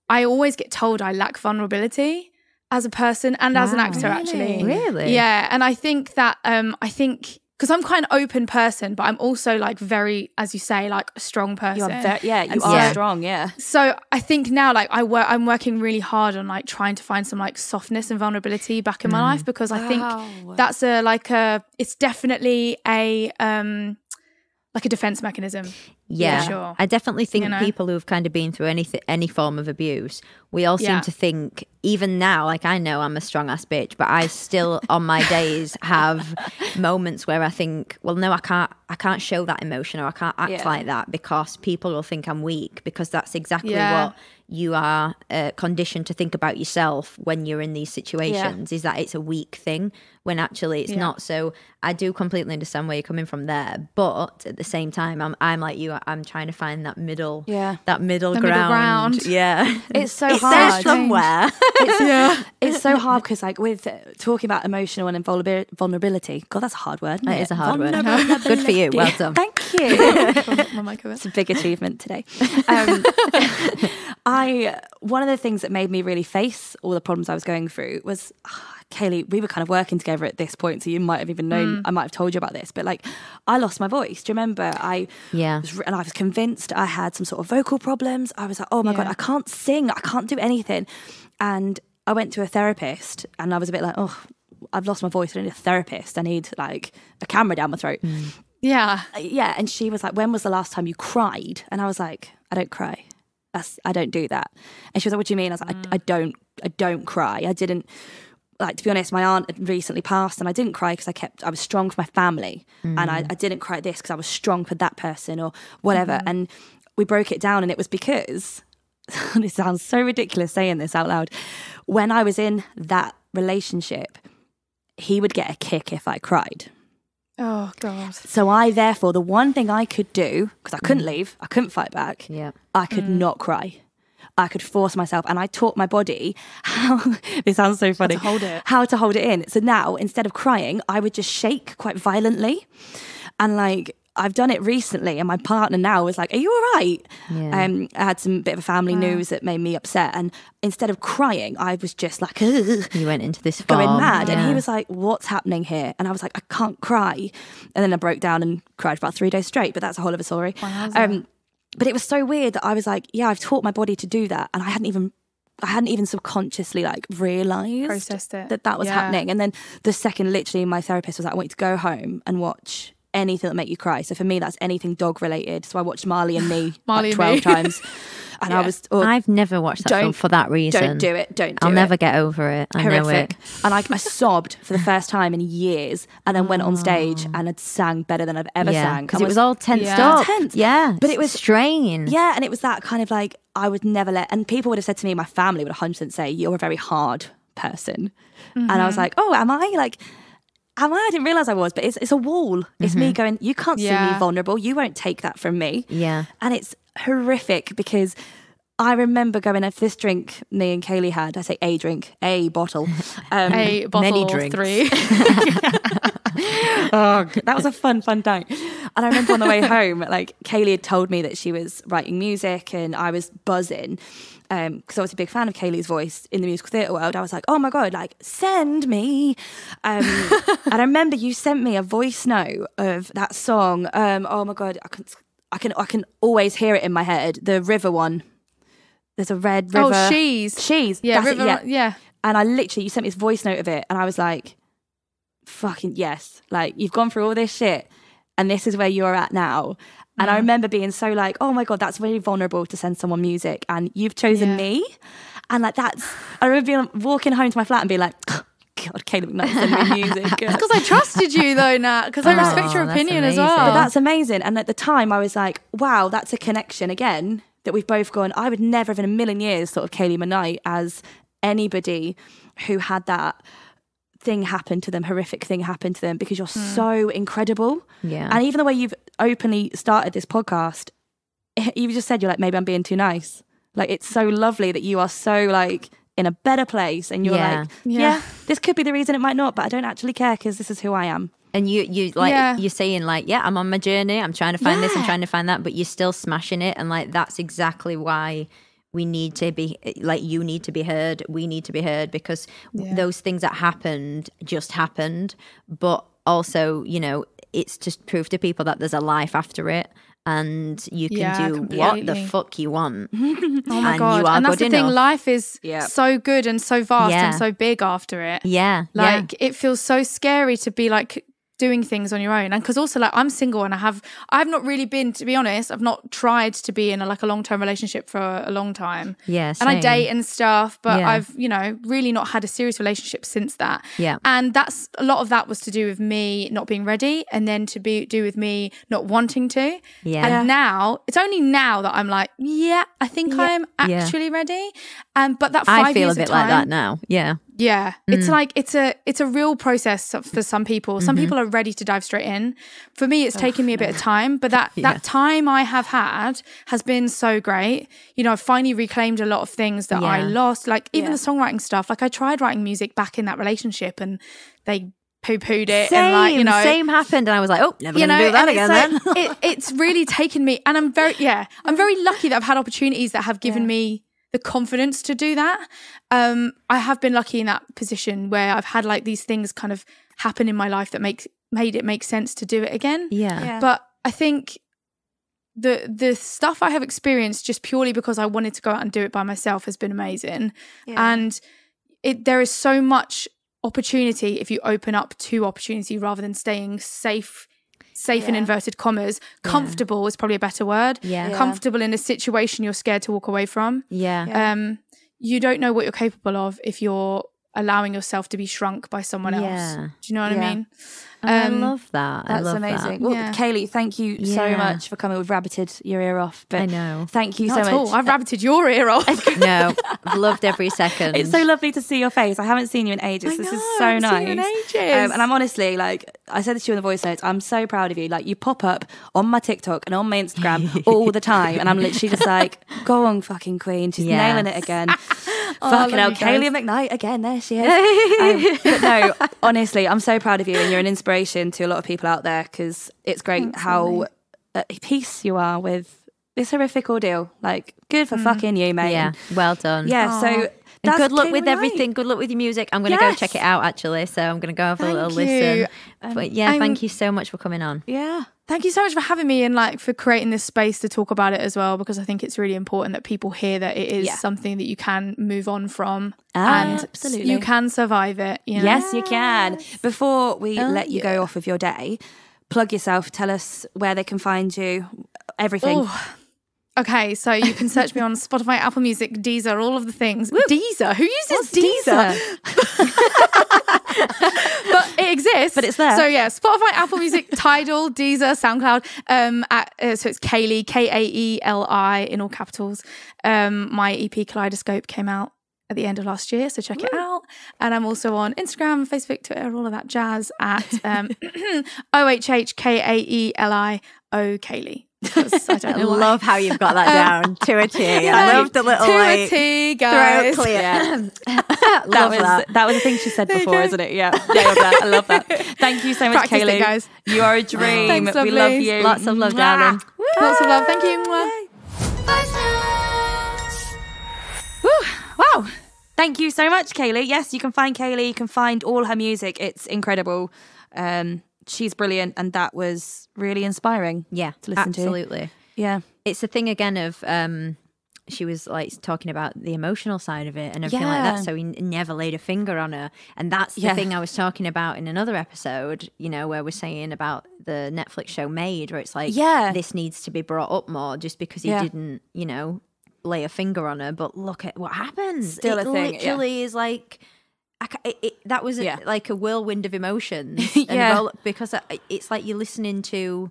S3: I always get told I lack vulnerability as a person and as an actor, actually. Really? Yeah. And I think that, because I'm quite an open person, but I'm also like very, as you say, like a strong person. You are strong, yeah. So I think now, like, I'm working really hard on like trying to find some like softness and vulnerability back in my life, because I think that's it's definitely like a defense mechanism. Yeah, sure.
S1: I definitely think people who've kind of been through any form of abuse, we all seem to think, even now, like, I know I'm a strong ass bitch, but I still on my days have moments where I think, well, no, I can't show that emotion, or I can't act like that, because people will think I'm weak, because that's exactly what you are conditioned to think about yourself when you're in these situations, is that it's a weak thing, when actually it's not. So I do completely understand where you're coming from there, but at the same time, I'm like you. I'm trying to find that middle ground. Yeah,
S2: it's so
S1: it's
S2: hard.
S1: There somewhere.
S2: It's so hard, because like with talking about emotional and vulnerability. God, that's a hard word.
S1: It is a hard word. Good for you. Well done.
S2: Thank Thank you. It's a big achievement today. One of the things that made me really face all the problems I was going through was, Kaeli, we were kind of working together at this point, so you might have even known, I might have told you about this, but like I lost my voice. Do you remember? I was convinced I had some sort of vocal problems. I was like, oh my God, I can't sing. I can't do anything. And I went to a therapist and I was a bit like, oh, I've lost my voice. I need a therapist. I need like a camera down my throat.
S3: Yeah.
S2: Yeah. And she was like, when was the last time you cried? And I was like, I don't cry. I don't do that. And she was like, what do you mean? I was like, I don't cry. I didn't, like, to be honest, my aunt had recently passed and I didn't cry because I was strong for my family. And I didn't cry at this because I was strong for that person or whatever. And we broke it down and it was because, this sounds so ridiculous saying this out loud, when I was in that relationship, he would get a kick if I cried.
S3: Oh, God.
S2: So therefore, the one thing I could do, because I couldn't leave, I couldn't fight back, I could not cry. I could force myself, and I taught my body how, this sounds so funny, how to hold it in. So now, instead of crying, I would just shake quite violently. And like, I've done it recently, and my partner now was like, are you all right? I had some bit of a family news that made me upset, and instead of crying, I was just like, ugh,
S1: you went into this
S2: going mad. And he was like, what's happening here? And I was like, I can't cry. And then I broke down and cried for about 3 days straight, but that's a whole other story. But it was so weird that I was like, yeah, I've taught my body to do that, and I hadn't even subconsciously like realised
S3: processed it,
S2: that was happening. And then the second, literally, my therapist was like, I want you to go home and watch anything that make you cry. So for me, that's anything dog related. So I watched Marley and Me like 12 times. And
S1: I've never watched that film for that reason.
S2: Don't do it.
S1: I'll never get over it. I know it.
S2: And I sobbed for the first time in years, and then went on stage and had sang better than I've ever sang.
S1: Because it was all tensed up.
S2: Tense.
S1: Yeah.
S2: But it was
S1: strain.
S2: Yeah. And it was that kind of like, I would never and people would have said to me, my family would 100% say, you're a very hard person. And I was like, oh, am I? Like, I didn't realise I was, but it's a wall. It's me going, you can't see me vulnerable. You won't take that from me.
S1: Yeah.
S2: And it's horrific because I remember going for this drink me and Kaeli had. I say a drink, a bottle.
S3: A bottle
S1: many
S3: or
S1: drinks.
S3: 3.
S2: Oh, that was a fun time. And I remember on the way home, like Kaeli had told me that she was writing music and I was buzzing. Because I was a big fan of Kayleigh's voice in the musical theatre world. I was like, oh my God, like, send me. And I remember you sent me a voice note of that song. Oh my God, I can always hear it in my head. The river one. There's a red river.
S3: Oh, She's.
S2: Yeah,
S3: river, yeah.
S2: And you sent me this voice note of it. And I was like, fucking yes. Like, you've gone through all this shit. And this is where you're at now. And I remember being so like, oh my God, that's really vulnerable to send someone music. And you've chosen me. And like I remember walking home to my flat and being like, oh, God, Kayleigh McKnight send me music.
S3: It's because I trusted you though, Nat, because I respect your opinion as well.
S2: But that's amazing. And at the time I was like, wow, that's a connection again that we've both gone, I would never have in a million years thought of Kayleigh McKnight as anybody who had that horrific thing happen to them, because you're so incredible.
S1: Yeah.
S2: And even the way you've openly started this podcast, you just said, you're like, maybe I'm being too nice. Like, it's so lovely that you are so like in a better place, and you're like, this could be the reason, it might not, but I don't actually care because this is who I am.
S1: And you like, you're saying like, I'm on my journey, I'm trying to find this, I'm trying to find that, but you're still smashing it. And like, that's exactly why we need to be, like, you need to be heard, we need to be heard, because those things that happened just happened. But also, you know, it's just proof to people that there's a life after it, and you can do what the fuck you want.
S3: Oh my God. And that's the thing, life is so good and so vast and so big after it.
S1: Yeah.
S3: Like, it feels so scary to be like doing things on your own. And because also, like, I'm single and I've not really been, to be honest, I've not tried to be in a long-term relationship for a long time.
S1: Yeah,
S3: and I date and stuff, but I've, you know, really not had a serious relationship since that.
S1: Yeah.
S3: And that's, a lot of that was to do with me not being ready, and then do with me not wanting to.
S1: Yeah.
S3: And now, it's only now that I'm like, I think I'm actually ready. But that 5 years of time,
S1: I feel a bit like that now. Yeah.
S3: Yeah, it's like it's a real process for some people. Some people are ready to dive straight in. For me, it's taken me a bit of time, but that time I have had has been so great. You know, I've finally reclaimed a lot of things that I lost, like even the songwriting stuff. Like, I tried writing music back in that relationship, and they poo-pooed it. And like, you know,
S1: same happened. And I was like, oh, never going to do that again then.
S3: It's really taken me, and I'm very lucky that I've had opportunities that have given me the confidence to do that. I have been lucky in that position where I've had like these things kind of happen in my life that made it make sense to do it again. But I think the stuff I have experienced just purely because I wanted to go out and do it by myself has been amazing. And there is so much opportunity if you open up to opportunity rather than staying safe in inverted commas. Comfortable is probably a better word. Comfortable in a situation you're scared to walk away from. You don't know what you're capable of if you're allowing yourself to be shrunk by someone else. Do you know what I mean?
S1: I love that.
S2: That's amazing. Well, Kaeli, thank you so much for coming. We've rabbited your ear off, but
S1: I know.
S2: Thank you
S3: Not
S2: so
S3: at
S2: much.
S3: all. I've rabbited your ear off.
S1: No, I've loved every second.
S2: It's so lovely to see your face. I haven't seen you in ages. This is so nice.
S3: Seen you in ages.
S2: And I'm honestly, like, I said this to you in the voice notes, I'm so proud of you. Like, you pop up on my TikTok and on my Instagram all the time, and I'm literally just like, go on, fucking queen. She's nailing it again. Fucking hell, Kayleigh McKnight again. There she is. But no, honestly, I'm so proud of you, and you're an inspiration to a lot of people out there, because it's great how at peace you are with this horrific ordeal. Like, good for fucking you, mate.
S1: Yeah, well done.
S2: Yeah, so
S1: and good luck with everything. Good luck with your music. I'm going to go check it out, actually. So I'm going to go have a little listen. But yeah, thank you so much for coming on.
S2: Yeah.
S3: Thank you so much for having me and like for creating this space to talk about it as well, because I think it's really important that people hear that it is something that you can move on from and
S2: absolutely.
S3: you can survive it. You know?
S2: Yes, you can. Before we let you go off of your day, plug yourself. Tell us where they can find you, everything.
S3: Okay, so you can search me on Spotify, Apple Music, Deezer, all of the things. Woo. Deezer? Who uses Deezer? But it exists.
S2: But it's there.
S3: So yeah, Spotify, Apple Music, Tidal, Deezer, SoundCloud. So it's Kaeli, Kaeli in all capitals. My EP Kaleidoscope came out at the end of last year, so check it out. And I'm also on Instagram, Facebook, Twitter, all of that jazz at OHHKAELI Kaeli. I
S1: love how you've got that down to a T. I love the little
S3: a T, guys.
S1: Throat clear.
S2: That was the thing she said before, isn't it? Yeah, I love that. Thank you so much, Kaeli.
S3: Guys.
S2: You are a dream.
S3: Thanks,
S2: we love you.
S1: Lots of love, darling.
S3: Lots of love. Thank you.
S2: Wow. Thank you so much, Kaeli. Yes, you can find Kaeli. You can find all her music. It's incredible. She's brilliant, and that was really inspiring.
S1: Yeah,
S2: to listen to.
S1: Absolutely.
S2: Yeah,
S1: it's the thing again of she was like talking about the emotional side of it and everything like that. So he never laid a finger on her, and that's the thing I was talking about in another episode. You know, where we're saying about the Netflix show Made, where it's like, this needs to be brought up more, just because he didn't, you know, lay a finger on her. But look at what happened.
S2: Still a thing.
S1: Literally is like. That was like a whirlwind of emotions. Because it's like you're listening to.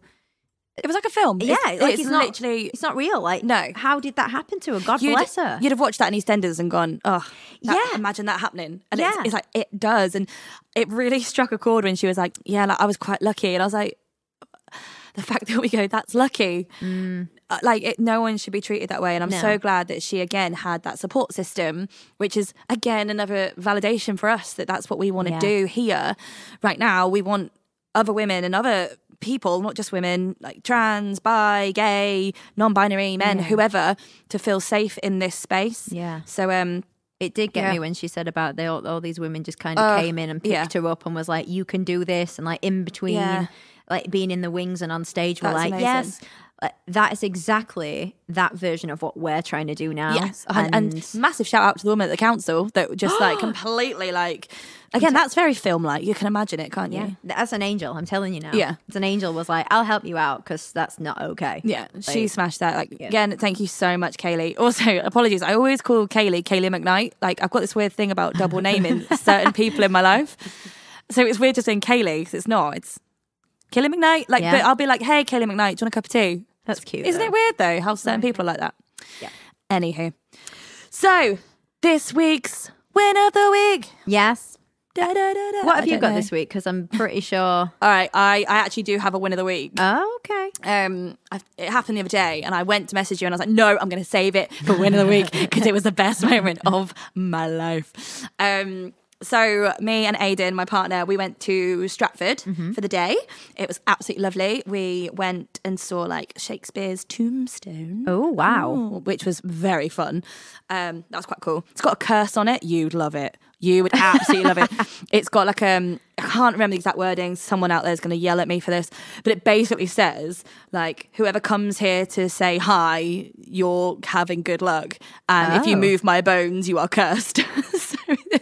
S2: It was like a film.
S1: Yeah,
S2: it's literally.
S1: It's not real. Like,
S2: no.
S1: How did that happen to her? God bless her.
S2: You'd have watched that in EastEnders and gone, imagine that happening. And it's like, it does. And it really struck a chord when she was like, I was quite lucky. And I was like, the fact that we go, that's lucky. No one should be treated that way, and I'm so glad that she again had that support system, which is again another validation for us that that's what we want to do here right now. We want other women and other people, not just women, like trans, bi, gay, non-binary, men, whoever, to feel safe in this space. So
S1: it did get me when she said about all these women just kind of came in and picked her up and was like, you can do this, and like in between like being in the wings and on stage, we're like, amazing. That is exactly that version of what we're trying to do now.
S2: Yes, and massive shout out to the woman at the council that just like completely like, again, that's very film-like. You can imagine it, can't you?
S1: As an angel, I'm telling you now.
S2: Yeah.
S1: As an angel was like, I'll help you out because that's not okay.
S2: Yeah, she smashed that. Like, again, thank you so much, Kaeli. Also, apologies, I always call Kayleigh McKnight. Like, I've got this weird thing about double naming certain people in my life. So it's weird just saying Kaeli because it's not. It's Kayleigh McKnight. Like, but I'll be like, hey, Kayleigh McKnight, do you want a cup of tea?
S1: That's cute.
S2: Isn't it weird though how certain people are like that?
S1: Yeah.
S2: Anywho. So, this week's win of the week.
S1: Yes. What have you got
S2: know.
S1: this week? Because I'm pretty sure.
S2: All right, I actually do have a win of the week.
S1: Oh, okay.
S2: It happened the other day, and I went to message you, and I was like, no, I'm going to save it for win of the week because it was the best moment of my life. So me and Aidan, my partner, we went to Stratford for the day. It was absolutely lovely. We went and saw like Shakespeare's Tombstone.
S1: Oh, wow.
S2: Which was very fun. That was quite cool. It's got a curse on it. You'd love it. You would absolutely love it. It's got like, I can't remember the exact wording. Someone out there is going to yell at me for this. But it basically says, like, whoever comes here to say hi, you're having good luck. And if you move my bones, you are cursed.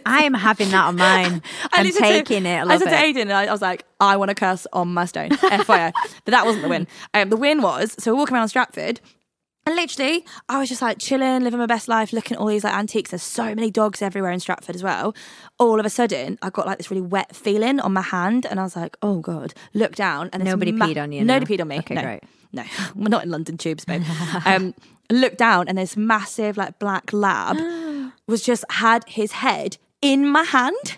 S1: I am having that on mine. I'm taking it. I
S2: said to Aidan, and I was like, I want a curse on my stone. FYI. But that wasn't the win. The win was, so we're walking around Stratford. And literally, I was just like chilling, living my best life, looking at all these like antiques. There's so many dogs everywhere in Stratford as well. All of a sudden, I got like this really wet feeling on my hand, and I was like, "Oh God!" Look down, and
S1: nobody peed on you.
S2: Nobody peed on me.
S1: Okay,
S2: no.
S1: great.
S2: No, we're not in London tubes, babe. Look down, and this massive like black lab was just had his head in my hand.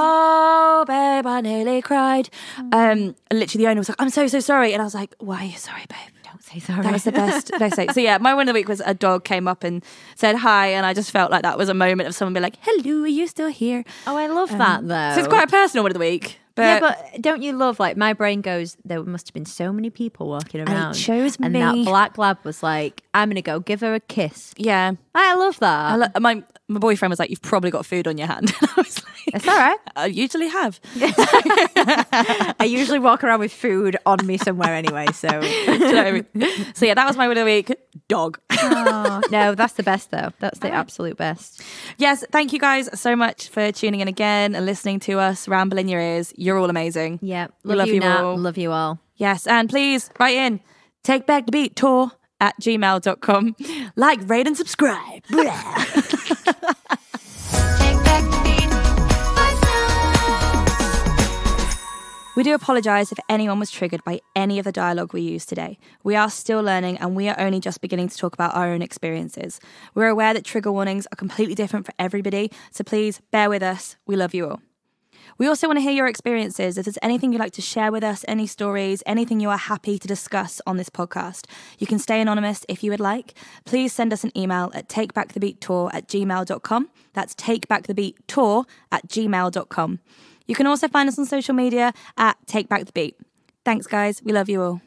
S2: Oh, babe, I nearly cried. Literally, the owner was like, "I'm so sorry," and I was like, "Why are you sorry, babe?
S1: Don't say sorry."
S2: That was the best thing. So yeah, my win of the week was a dog came up and said hi, and I just felt like that was a moment of someone being like, "Hello, are you still here?"
S1: Oh, I love that though.
S2: So it's quite a personal win of the week. But
S1: yeah, but don't you love, like, my brain goes, there must have been so many people walking around.
S2: And it chose
S1: and
S2: me.
S1: that black lab was like, I'm going to go give her a kiss.
S2: Yeah.
S1: I love that.
S2: My boyfriend was like, "You've probably got food on your hand." And I was like,
S1: it's all right.
S2: I usually have.
S1: I usually walk around with food on me somewhere anyway, so.
S2: So yeah, that was my win of the week. Dog.
S1: Oh, no, that's the best though. That's the absolute best.
S2: Yes, thank you guys so much for tuning in again and listening to us ramble in your ears. You're all amazing.
S1: Yeah,
S2: love you all.
S1: Love you all.
S2: Yes, and please write in takebackthebeattour@gmail.com. Like, rate and subscribe. We do apologise if anyone was triggered by any of the dialogue we used today. We are still learning, and we are only just beginning to talk about our own experiences. We're aware that trigger warnings are completely different for everybody, so please bear with us. We love you all. We also want to hear your experiences. If there's anything you'd like to share with us, any stories, anything you are happy to discuss on this podcast, you can stay anonymous if you would like. Please send us an email at takebackthebeattour@gmail.com. That's takebackthebeattour@gmail.com. You can also find us on social media at Take Back the Beat. Thanks, guys. We love you all.